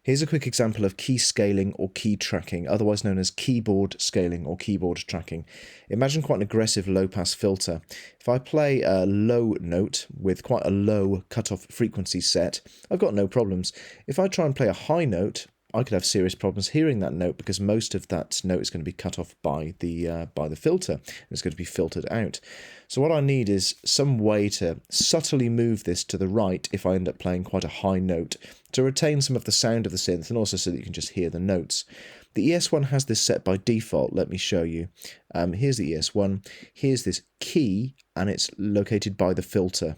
Here's a quick example of key scaling or key tracking, otherwise known as keyboard scaling or keyboard tracking. Imagine quite an aggressive low-pass filter. If I play a low note with quite a low cutoff frequency set, I've got no problems. If I try and play a high note, I could have serious problems hearing that note because most of that note is going to be cut off by the filter. It's going to be filtered out. So what I need is some way to subtly move this to the right if I end up playing quite a high note to retain some of the sound of the synth and also so that you can just hear the notes. The ES1 has this set by default. Let me show you. Here's the ES1. Here's this key and it's located by the filter.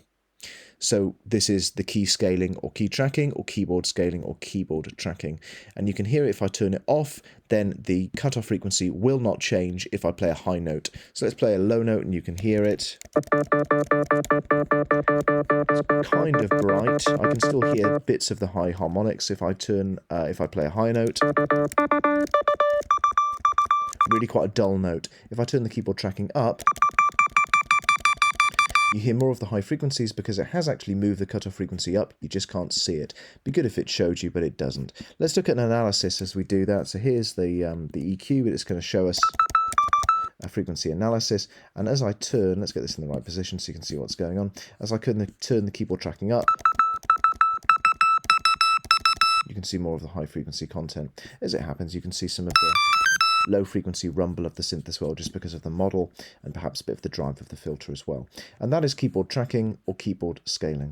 So this is the key scaling or key tracking or keyboard scaling or keyboard tracking. And you can hear it if I turn it off, then the cutoff frequency will not change if I play a high note. So let's play a low note and you can hear it. It's kind of bright. I can still hear bits of the high harmonics if I play a high note. Really quite a dull note. If I turn the keyboard tracking up, you hear more of the high frequencies because it has actually moved the cutoff frequency up. You just can't see it. Be good if it showed you, but it doesn't. Let's look at an analysis as we do that. So here's the EQ, but it's going to show us a frequency analysis. And as I turn, let's get this in the right position so you can see what's going on. As I turn the keyboard tracking up, you can see more of the high frequency content. As it happens, you can see some of the low frequency rumble of the synth as well, just because of the model and perhaps a bit of the drive of the filter as well. And that is keyboard tracking or keyboard scaling.